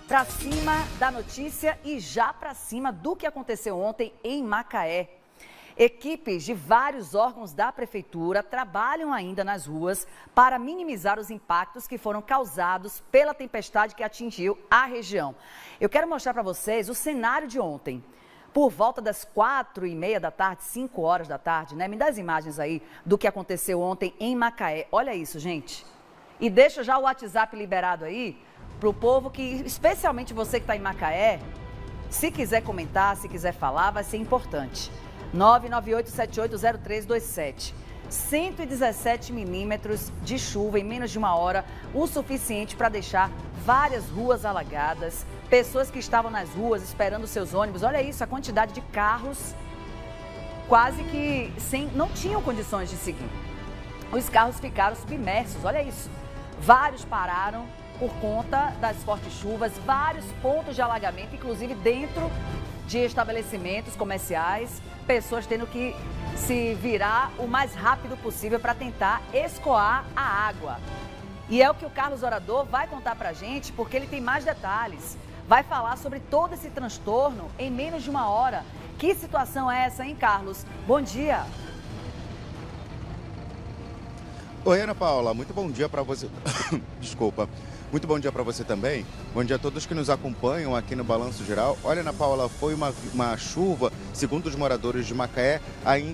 Para cima da notícia e já para cima do que aconteceu ontem em Macaé. Equipes de vários órgãos da prefeitura trabalham ainda nas ruas para minimizar os impactos que foram causados pela tempestade que atingiu a região. Eu quero mostrar para vocês o cenário de ontem. Por volta das 4h30 da tarde, 5 horas da tarde, né? Me dá as imagens aí do que aconteceu ontem em Macaé. Olha isso, gente. E deixa já o WhatsApp liberado aí para o povo que, especialmente você que está em Macaé, se quiser comentar, se quiser falar, vai ser importante. 998780327. 117 milímetros de chuva em menos de uma hora, o suficiente para deixar várias ruas alagadas, pessoas que estavam nas ruas esperando seus ônibus. Olha isso, a quantidade de carros quase que não tinham condições de seguir. Os carros ficaram submersos, olha isso. Vários pararam por conta das fortes chuvas, vários pontos de alagamento, inclusive dentro de estabelecimentos comerciais, pessoas tendo que se virar o mais rápido possível para tentar escoar a água. E é o que o Carlos Orador vai contar para a gente, porque ele tem mais detalhes. Vai falar sobre todo esse transtorno em menos de uma hora. Que situação é essa, hein, Carlos? Bom dia. Oi, Ana Paula, muito bom dia para você. Desculpa. Muito bom dia para você também. Bom dia a todos que nos acompanham aqui no Balanço Geral. Olha, Ana Paula, foi uma chuva, segundo os moradores de Macaé,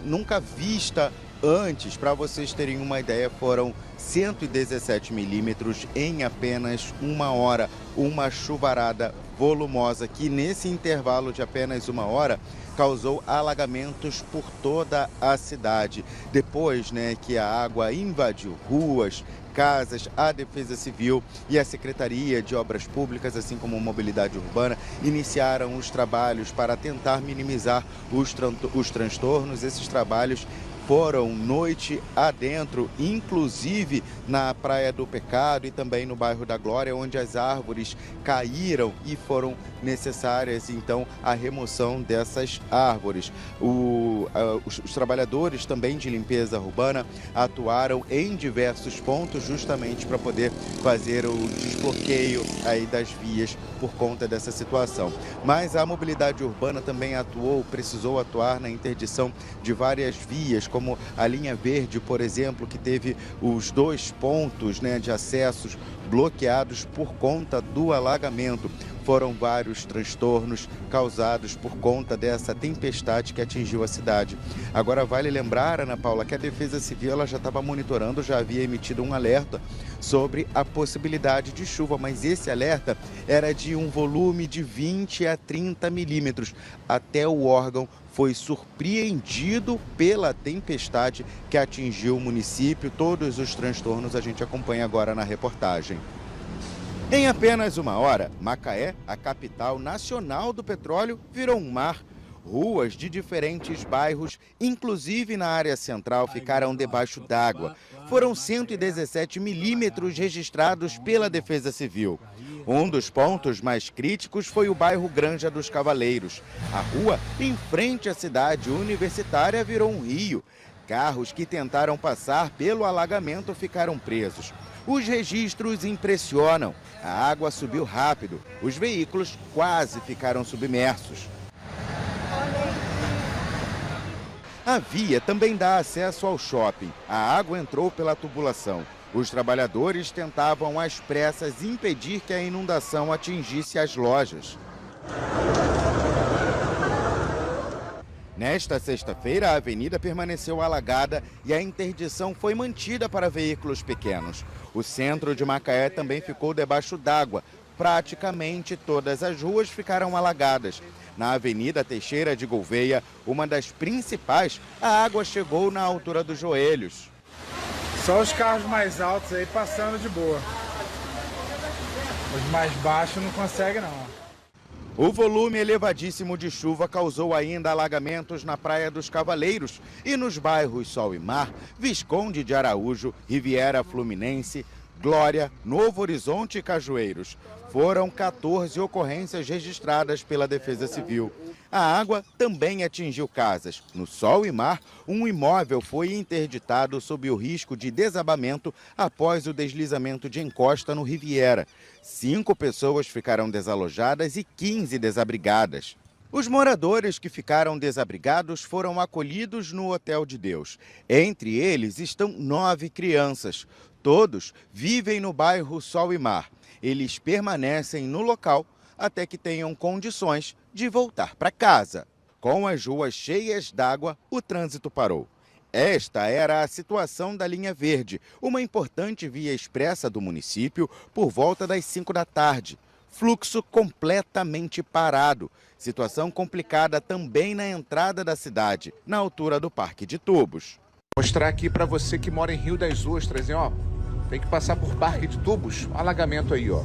nunca vista antes. Para vocês terem uma ideia, foram 117 milímetros em apenas uma hora. Uma chuvarada volumosa que, nesse intervalo de apenas uma hora, causou alagamentos por toda a cidade. Depois, que a água invadiu ruas, casas, a Defesa Civil e a Secretaria de Obras Públicas, assim como a Mobilidade Urbana, iniciaram os trabalhos para tentar minimizar os transtornos. Esses trabalhos foram noite adentro, inclusive na Praia do Pecado e também no bairro da Glória, onde as árvores caíram e foram necessárias, então, a remoção dessas árvores. Os trabalhadores também de limpeza urbana atuaram em diversos pontos justamente para poder fazer o desbloqueio aí das vias por conta dessa situação. Mas a Mobilidade Urbana também precisou atuar na interdição de várias vias, como a linha verde, por exemplo, que teve os 2 pontos de acessos bloqueados por conta do alagamento. Foram vários transtornos causados por conta dessa tempestade que atingiu a cidade. Agora, vale lembrar, Ana Paula, que a Defesa Civil ela já estava monitorando, já havia emitido um alerta sobre a possibilidade de chuva, mas esse alerta era de um volume de 20 a 30 milímetros. Até o órgão foi surpreendido pela tempestade que atingiu o município. Todos os transtornos a gente acompanha agora na reportagem. Em apenas uma hora, Macaé, a capital nacional do petróleo, virou um mar. Ruas de diferentes bairros, inclusive na área central, ficaram debaixo d'água. Foram 117 milímetros registrados pela Defesa Civil. Um dos pontos mais críticos foi o bairro Granja dos Cavaleiros. A rua, em frente à cidade universitária, virou um rio. Carros que tentaram passar pelo alagamento ficaram presos. Os registros impressionam. A água subiu rápido. Os veículos quase ficaram submersos. A via também dá acesso ao shopping. A água entrou pela tubulação. Os trabalhadores tentavam às pressas impedir que a inundação atingisse as lojas. Nesta sexta-feira, a avenida permaneceu alagada e a interdição foi mantida para veículos pequenos. O centro de Macaé também ficou debaixo d'água. Praticamente todas as ruas ficaram alagadas. Na Avenida Teixeira de Gouveia, uma das principais, a água chegou na altura dos joelhos. Só os carros mais altos aí passando de boa. Os mais baixos não conseguem não. O volume elevadíssimo de chuva causou ainda alagamentos na Praia dos Cavaleiros e nos bairros Sol e Mar, Visconde de Araújo, Riviera Fluminense, Glória, Novo Horizonte e Cajueiros. Foram 14 ocorrências registradas pela Defesa Civil. A água também atingiu casas. No Sol e Mar, um imóvel foi interditado sob o risco de desabamento após o deslizamento de encosta no Riviera. 5 pessoas ficaram desalojadas e 15 desabrigadas. Os moradores que ficaram desabrigados foram acolhidos no Hotel de Deus. Entre eles estão 9 crianças. Todos vivem no bairro Sol e Mar. Eles permanecem no local até que tenham condições de voltar para casa. Com as ruas cheias d'água, o trânsito parou. Esta era a situação da linha verde, uma importante via expressa do município, por volta das 5 da tarde. Fluxo completamente parado. Situação complicada também na entrada da cidade, na altura do Parque de Tubos. Vou mostrar aqui para você que mora em Rio das Ostras, hein, ó. Tem que passar por Parque de Tubos, alagamento aí, ó.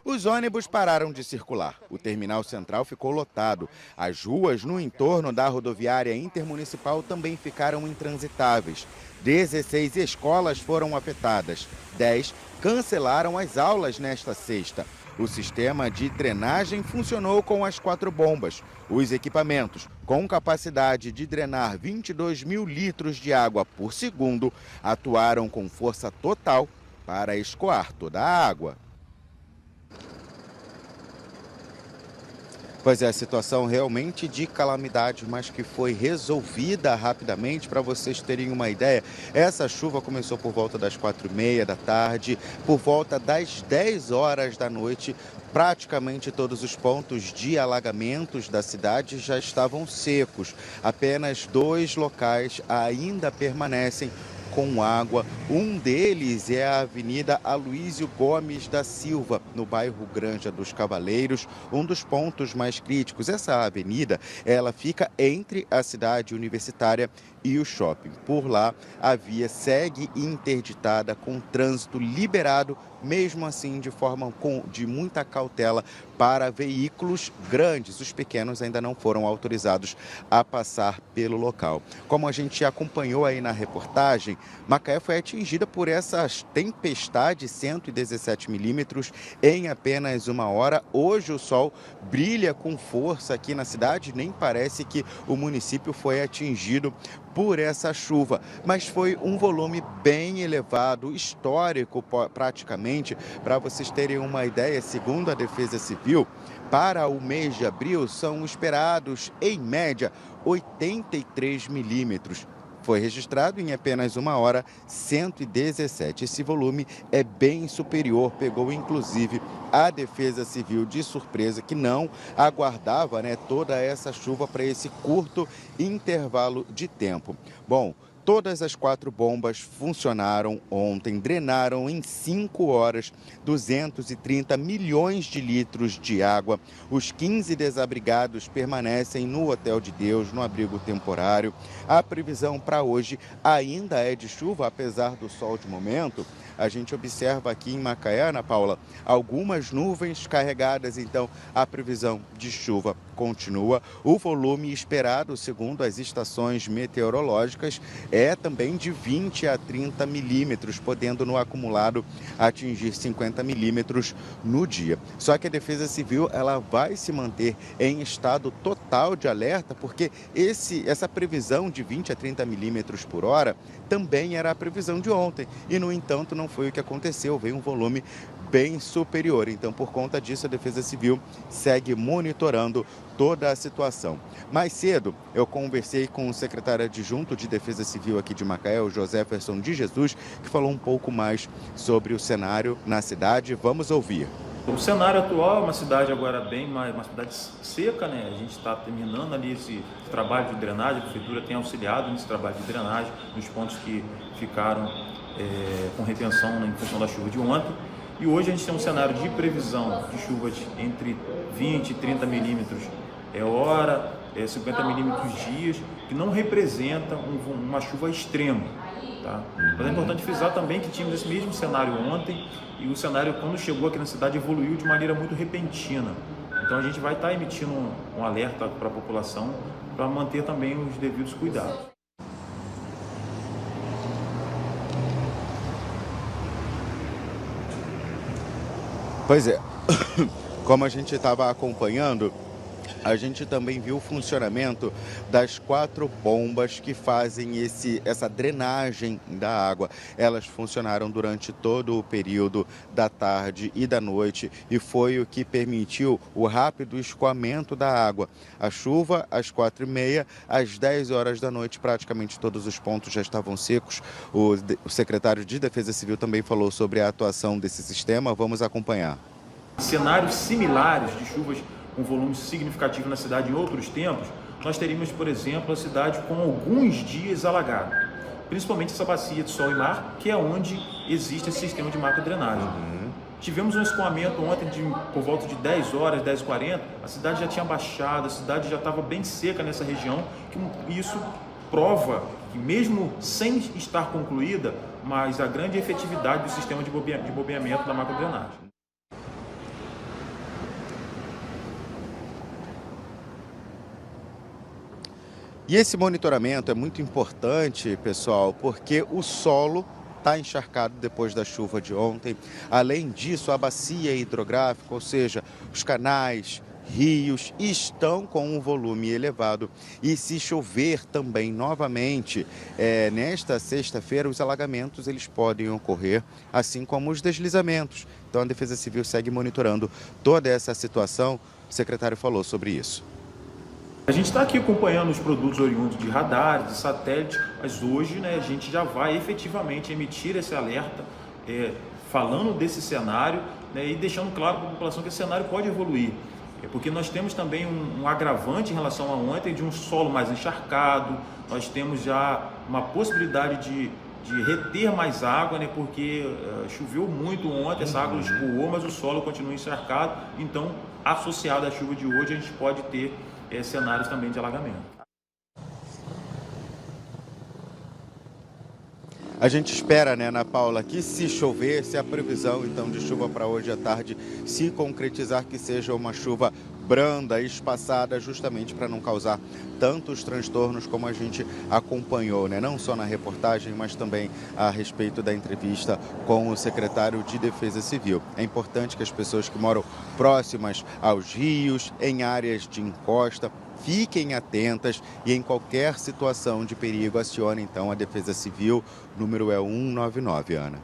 Os ônibus pararam de circular. O terminal central ficou lotado. As ruas no entorno da rodoviária intermunicipal também ficaram intransitáveis. 16 escolas foram afetadas. 10 cancelaram as aulas nesta sexta. O sistema de drenagem funcionou com as 4 bombas. Os equipamentos, com capacidade de drenar 22 mil litros de água por segundo, atuaram com força total para escoar toda a água. Pois é, a situação realmente de calamidade, mas que foi resolvida rapidamente. Para vocês terem uma ideia, essa chuva começou por volta das 4h30 da tarde, por volta das 10 horas da noite. Praticamente todos os pontos de alagamentos da cidade já estavam secos. Apenas 2 locais ainda permanecem com água. Um deles é a Avenida Aloísio Gomes da Silva, no bairro Granja dos Cavaleiros, um dos pontos mais críticos. Essa avenida, ela fica entre a cidade universitária e o shopping. Por lá, a via segue interditada com trânsito liberado, mesmo assim de forma de muita cautela para veículos grandes. Os pequenos ainda não foram autorizados a passar pelo local. Como a gente acompanhou aí na reportagem, Macaé foi atingida por essa tempestade, 117 milímetros em apenas 1 hora. Hoje o sol brilha com força aqui na cidade, nem parece que o município foi atingido por essa chuva, mas foi um volume bem elevado, histórico praticamente. Para vocês terem uma ideia, segundo a Defesa Civil, para o mês de abril são esperados, em média, 83 milímetros. Foi registrado em apenas 1 hora 117. Esse volume é bem superior, pegou inclusive a Defesa Civil de surpresa, que não aguardava, toda essa chuva para esse curto intervalo de tempo. Bom, todas as 4 bombas funcionaram ontem, drenaram em 5 horas 230 milhões de litros de água. Os 15 desabrigados permanecem no Hotel de Deus, no abrigo temporário. A previsão para hoje ainda é de chuva, apesar do sol de momento. A gente observa aqui em Macaé, Ana Paula, algumas nuvens carregadas, então a previsão de chuva continua. O volume esperado, segundo as estações meteorológicas, é também de 20 a 30 milímetros, podendo no acumulado atingir 50 milímetros no dia. Só que a Defesa Civil ela vai se manter em estado total de alerta, porque essa previsão de 20 a 30 milímetros por hora também era a previsão de ontem e, no entanto, não foi o que aconteceu, veio um volume bem superior. Então, por conta disso, a Defesa Civil segue monitorando toda a situação. Mais cedo, eu conversei com o secretário adjunto de Defesa Civil aqui de Macaé, o Joséferson de Jesus, que falou um pouco mais sobre o cenário na cidade. Vamos ouvir. O cenário atual é uma cidade agora uma cidade seca, né? A gente está terminando ali esse trabalho de drenagem, a prefeitura tem auxiliado nesse trabalho de drenagem, nos pontos que ficaram com retenção em função da chuva de ontem. E hoje a gente tem um cenário de previsão de chuvas entre 20 e 30 milímetros hora, 50 milímetros dias, que não representa uma chuva extrema. Tá? Mas é importante frisar também que tínhamos esse mesmo cenário ontem e o cenário, quando chegou aqui na cidade, evoluiu de maneira muito repentina. Então a gente vai estar emitindo um alerta para a população para manter também os devidos cuidados. Pois é, como a gente estava acompanhando, A gente também viu o funcionamento das 4 bombas que fazem essa drenagem da água. Elas funcionaram durante todo o período da tarde e da noite e foi o que permitiu o rápido escoamento da água. A chuva, às 4h30, às 10 horas da noite, praticamente todos os pontos já estavam secos. O secretário de Defesa Civil também falou sobre a atuação desse sistema. Vamos acompanhar. Cenários similares de chuvas com volume significativo na cidade em outros tempos, nós teríamos, por exemplo, a cidade com alguns dias alagada, principalmente essa bacia de sol e mar, que é onde existe esse sistema de macrodrenagem. Tivemos um escoamento ontem por volta de 10 horas, 10h40, a cidade já tinha baixado, a cidade já estava bem seca nessa região, que isso prova que mesmo sem estar concluída, mas a grande efetividade do sistema de bombeamento da macrodrenagem. E esse monitoramento é muito importante, pessoal, porque o solo está encharcado depois da chuva de ontem. Além disso, a bacia hidrográfica, ou seja, os canais, rios, estão com um volume elevado. E se chover também novamente, nesta sexta-feira, os alagamentos eles podem ocorrer, assim como os deslizamentos. Então, a Defesa Civil segue monitorando toda essa situação. O secretário falou sobre isso. A gente está aqui acompanhando os produtos oriundos de radares, de satélite, mas hoje, né, a gente já vai efetivamente emitir esse alerta, falando desse cenário, né, e deixando claro para a população que esse cenário pode evoluir. Porque nós temos também um agravante em relação a ontem de um solo mais encharcado, nós temos já uma possibilidade de reter mais água, né, porque choveu muito ontem, essa água escoou, mas o solo continua encharcado, então associado à chuva de hoje a gente pode ter cenários também de alagamento. A gente espera, né, Ana Paula, que se chover, se a previsão então de chuva para hoje à tarde se concretizar, que seja uma chuva branda, espaçada, justamente para não causar tantos transtornos como a gente acompanhou, né? Não só na reportagem, mas também a respeito da entrevista com o secretário de Defesa Civil. É importante que as pessoas que moram próximas aos rios, em áreas de encosta, fiquem atentas e em qualquer situação de perigo acione então a Defesa Civil. O número é 199, Ana.